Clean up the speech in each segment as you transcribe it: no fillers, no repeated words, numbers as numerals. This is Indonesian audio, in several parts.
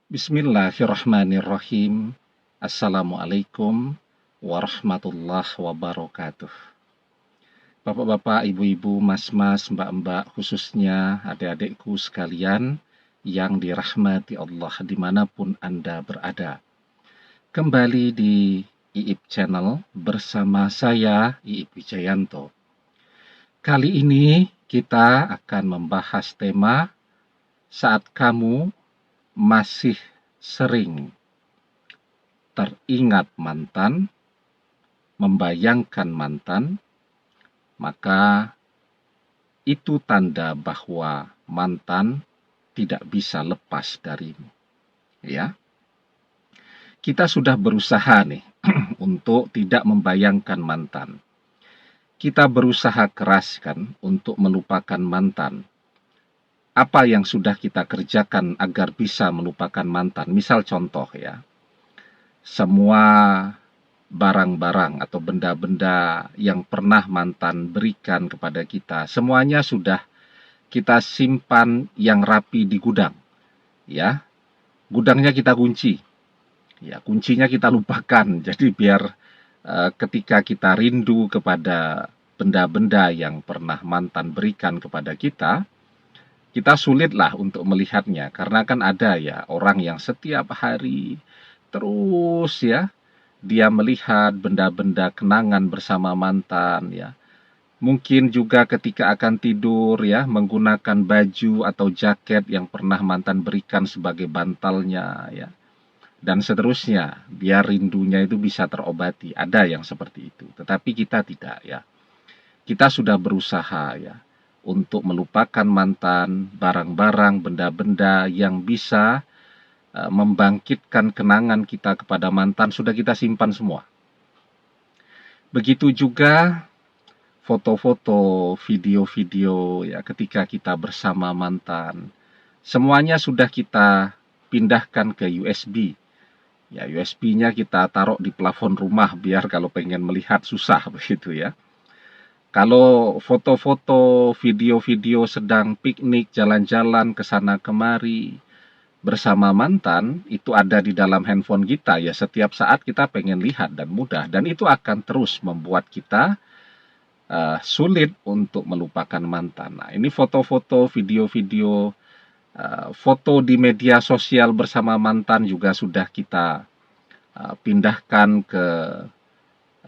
Bismillahirrahmanirrahim. Assalamualaikum warahmatullahi wabarakatuh. Bapak-bapak, ibu-ibu, mas-mas, mbak-mbak, khususnya adik-adikku sekalian yang dirahmati Allah dimanapun Anda berada. Kembali di IIP Channel bersama saya, IIP Wijayanto. Kali ini kita akan membahas tema saat kamu masih sering teringat mantan, membayangkan mantan, maka itu tanda bahwa mantan tidak bisa lepas darimu. Ya, kita sudah berusaha nih untuk tidak membayangkan mantan. Kita berusaha keras kan untuk melupakan mantan. Apa yang sudah kita kerjakan agar bisa melupakan mantan? Misal contoh ya, semua barang-barang atau benda-benda yang pernah mantan berikan kepada kita, semuanya sudah kita simpan yang rapi di gudang. Ya, gudangnya kita kunci. Ya, kuncinya kita lupakan. Jadi biar ketika kita rindu kepada benda-benda yang pernah mantan berikan kepada kita sulitlah untuk melihatnya. Karena kan ada ya orang yang setiap hari terus ya dia melihat benda-benda kenangan bersama mantan ya. Mungkin juga ketika akan tidur ya menggunakan baju atau jaket yang pernah mantan berikan sebagai bantalnya ya. Dan seterusnya, biar rindunya itu bisa terobati. Ada yang seperti itu, tetapi kita tidak ya. Kita sudah berusaha ya untuk melupakan mantan, barang-barang, benda-benda yang bisa membangkitkan kenangan kita kepada mantan sudah kita simpan semua. Begitu juga foto-foto, video-video ya ketika kita bersama mantan. Semuanya sudah kita pindahkan ke USB. Ya, USB-nya kita taruh di plafon rumah biar kalau pengen melihat susah begitu ya. Kalau foto-foto, video-video sedang piknik, jalan-jalan ke sana kemari bersama mantan, itu ada di dalam handphone kita ya. Setiap saat kita pengen lihat dan mudah. Dan itu akan terus membuat kita sulit untuk melupakan mantan. Nah, ini foto-foto, video-video, foto di media sosial bersama mantan juga sudah kita pindahkan ke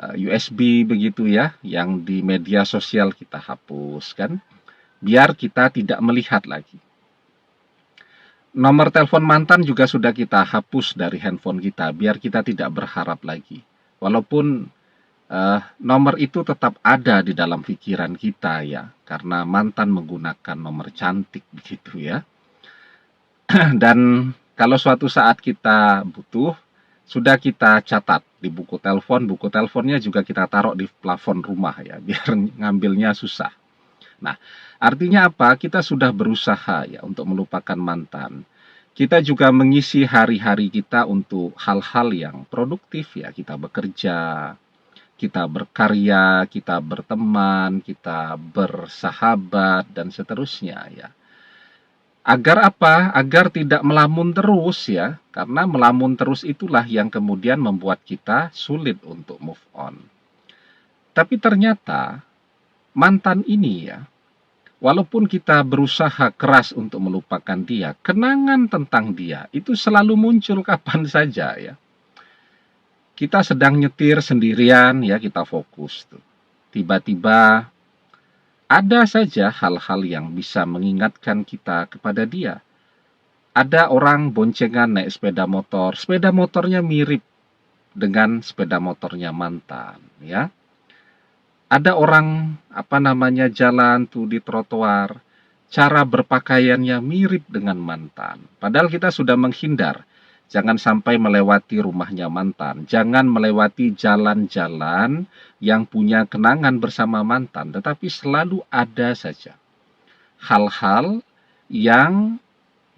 USB begitu ya, yang di media sosial kita hapus kan, biar kita tidak melihat lagi. Nomor telepon mantan juga sudah kita hapus dari handphone kita, biar kita tidak berharap lagi. Walaupun nomor itu tetap ada di dalam pikiran kita ya, karena mantan menggunakan nomor cantik begitu ya. Dan kalau suatu saat kita butuh, sudah kita catat di buku teleponnya juga kita taruh di plafon rumah ya, biar ngambilnya susah. Nah, artinya apa? Kita sudah berusaha ya untuk melupakan mantan. Kita juga mengisi hari-hari kita untuk hal-hal yang produktif ya, kita bekerja, kita berkarya, kita berteman, kita bersahabat, dan seterusnya ya. Agar apa? Agar tidak melamun terus ya. Karena melamun terus itulah yang kemudian membuat kita sulit untuk move on. Tapi ternyata mantan ini ya, walaupun kita berusaha keras untuk melupakan dia, kenangan tentang dia itu selalu muncul kapan saja ya. Kita sedang nyetir sendirian ya, kita fokus tuh. Tiba-tiba ada saja hal-hal yang bisa mengingatkan kita kepada dia. Ada orang boncengan naik sepeda motornya mirip dengan sepeda motornya mantan, ya. Ada orang jalan tuh di trotoar, cara berpakaiannya mirip dengan mantan. Padahal kita sudah menghindar. Jangan sampai melewati rumahnya mantan. Jangan melewati jalan-jalan yang punya kenangan bersama mantan. Tetapi selalu ada saja hal-hal yang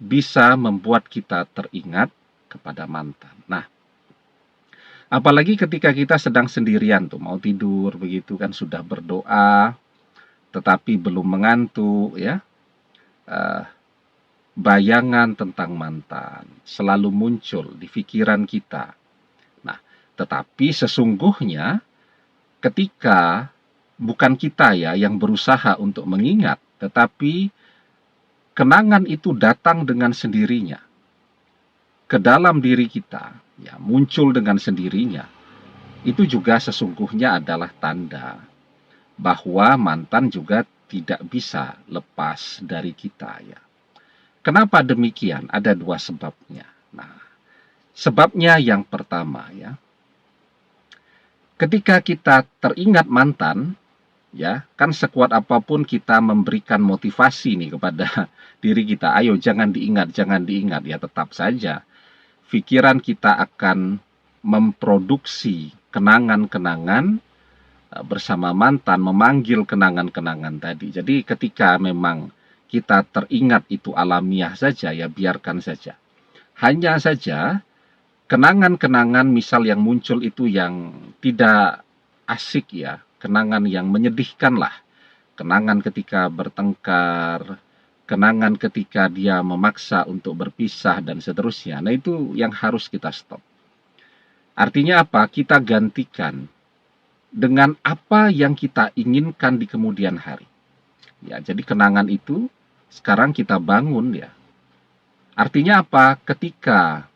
bisa membuat kita teringat kepada mantan. Nah, apalagi ketika kita sedang sendirian tuh, mau tidur begitu kan, sudah berdoa, tetapi belum mengantuk ya. bayangan tentang mantan selalu muncul di pikiran kita. Nah, tetapi sesungguhnya ketika bukan kita ya yang berusaha untuk mengingat, tetapi kenangan itu datang dengan sendirinya ke dalam diri kita, ya, muncul dengan sendirinya. Itu juga sesungguhnya adalah tanda bahwa mantan juga tidak bisa lepas dari kita, ya. Kenapa demikian? Ada dua sebabnya. Nah, sebabnya yang pertama, ya, ketika kita teringat mantan, ya, kan sekuat apapun kita memberikan motivasi nih kepada diri kita, ayo jangan diingat, ya tetap saja pikiran kita akan memproduksi kenangan-kenangan bersama mantan, memanggil kenangan-kenangan tadi. Jadi ketika memang kita teringat itu alamiah saja, ya biarkan saja. Hanya saja kenangan-kenangan misal yang muncul itu yang tidak asik, ya, kenangan yang menyedihkan lah. Kenangan ketika bertengkar, kenangan ketika dia memaksa untuk berpisah dan seterusnya. Nah, itu yang harus kita stop. Artinya apa? Kita gantikan dengan apa yang kita inginkan di kemudian hari. Ya, jadi kenangan itu sekarang kita bangun, ya. Artinya apa? Ketika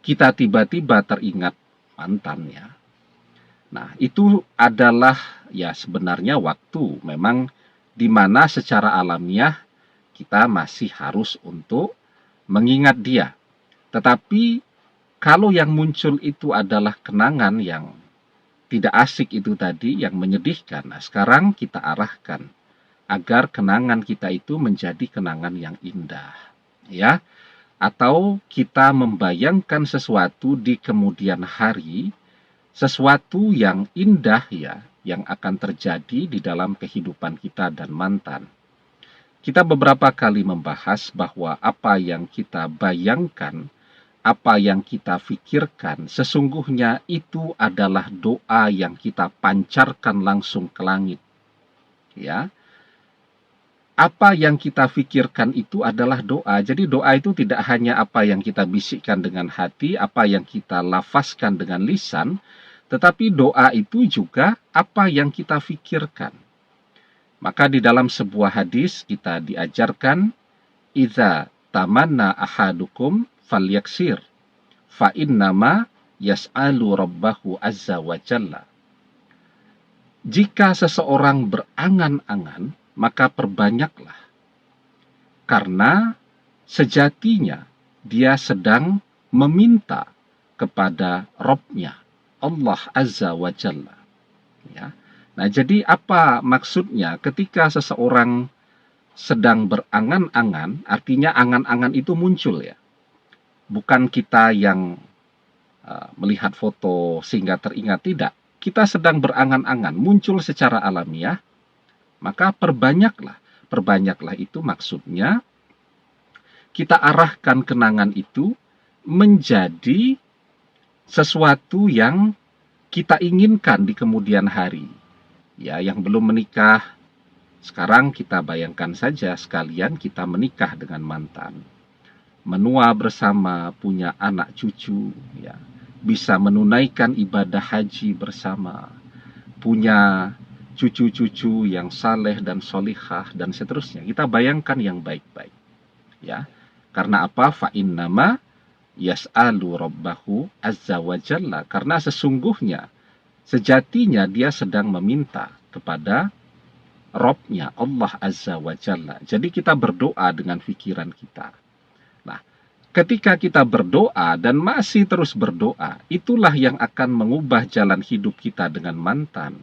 kita tiba-tiba teringat mantan, ya. Nah, itu adalah ya sebenarnya waktu memang di mana secara alamiah kita masih harus untuk mengingat dia. Tetapi kalau yang muncul itu adalah kenangan yang tidak asik itu tadi, yang menyedihkan, nah sekarang kita arahkan agar kenangan kita itu menjadi kenangan yang indah, ya. Atau kita membayangkan sesuatu di kemudian hari, sesuatu yang indah, ya, yang akan terjadi di dalam kehidupan kita dan mantan. Kita beberapa kali membahas bahwa apa yang kita bayangkan, apa yang kita pikirkan, sesungguhnya itu adalah doa yang kita pancarkan langsung ke langit. Ya, apa yang kita pikirkan itu adalah doa. Jadi doa itu tidak hanya apa yang kita bisikkan dengan hati, apa yang kita lafazkan dengan lisan, tetapi doa itu juga apa yang kita pikirkan. Maka di dalam sebuah hadis kita diajarkan, "Idza tamanna ahadukum falyaksir, fa innama yas'alu rabbahu azza wa jalla." Jika seseorang berangan-angan, maka perbanyaklah. Karena sejatinya dia sedang meminta kepada Rabb-nya, Allah azza wa jalla. Ya. Nah, jadi apa maksudnya ketika seseorang sedang berangan-angan, artinya angan-angan itu muncul, ya. Bukan kita yang melihat foto sehingga teringat, tidak. Kita sedang berangan-angan, muncul secara alamiah, maka perbanyaklah. Perbanyaklah itu maksudnya kita arahkan kenangan itu menjadi sesuatu yang kita inginkan di kemudian hari. Ya, yang belum menikah, sekarang kita bayangkan saja sekalian kita menikah dengan mantan. Menua bersama, punya anak cucu, ya. Bisa menunaikan ibadah haji bersama, punya cucu-cucu yang saleh dan solihah dan seterusnya. Kita bayangkan yang baik-baik, ya. Karena apa? Fa innama yas'alu rabbahu azza wa jalla. Karena sesungguhnya sejatinya dia sedang meminta kepada Rabb-nya, Allah azza wa jalla. Jadi kita berdoa dengan pikiran kita. Nah, ketika kita berdoa dan masih terus berdoa, itulah yang akan mengubah jalan hidup kita dengan mantan.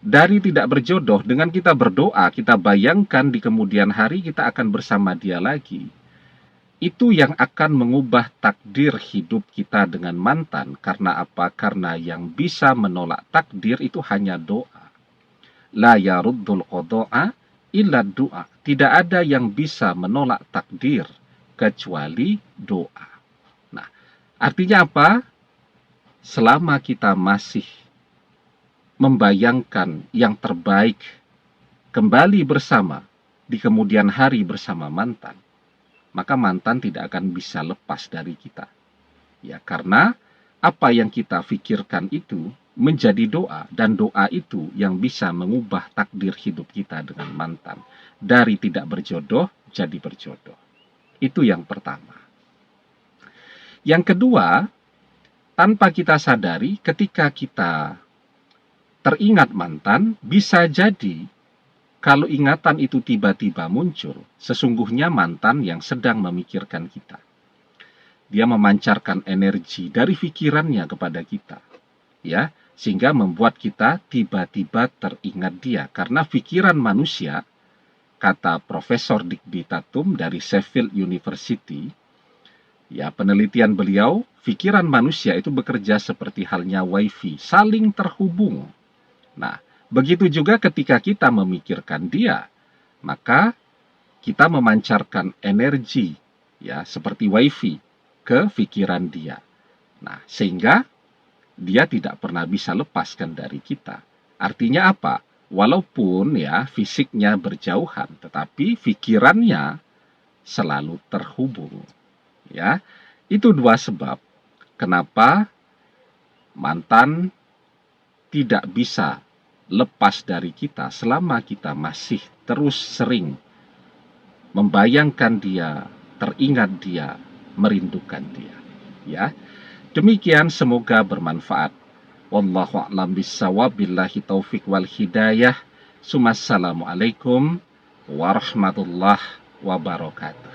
Dari tidak berjodoh, dengan kita berdoa, kita bayangkan di kemudian hari kita akan bersama dia lagi. Itu yang akan mengubah takdir hidup kita dengan mantan. Karena apa? Karena yang bisa menolak takdir itu hanya doa. La yaruddul qada'a illa doa. Tidak ada yang bisa menolak takdir kecuali doa. Nah, artinya apa? Selama kita masih membayangkan yang terbaik kembali bersama, di kemudian hari bersama mantan, maka mantan tidak akan bisa lepas dari kita. Ya, karena apa yang kita pikirkan itu menjadi doa, dan doa itu yang bisa mengubah takdir hidup kita dengan mantan. Dari tidak berjodoh, jadi berjodoh. Itu yang pertama. Yang kedua, tanpa kita sadari, ketika kita teringat mantan, bisa jadi kalau ingatan itu tiba-tiba muncul, sesungguhnya mantan yang sedang memikirkan kita. Dia memancarkan energi dari pikirannya kepada kita, ya, sehingga membuat kita tiba-tiba teringat dia. Karena pikiran manusia, kata Profesor Digby Tatum dari Sheffield University, ya, penelitian beliau, pikiran manusia itu bekerja seperti halnya wifi, saling terhubung. Nah, begitu juga ketika kita memikirkan dia, maka kita memancarkan energi, ya, seperti wifi ke pikiran dia. Nah, sehingga dia tidak pernah bisa lepaskan dari kita. Artinya apa? Walaupun ya fisiknya berjauhan, tetapi pikirannya selalu terhubung. Ya, itu dua sebab kenapa mantan tidak bisa lepas dari kita selama kita masih terus sering membayangkan dia, teringat dia, merindukan dia. Ya, demikian, semoga bermanfaat. Wallahu a'lam bishawab, billahi taufik wal hidayah. Assalamualaikum warahmatullahi wabarakatuh.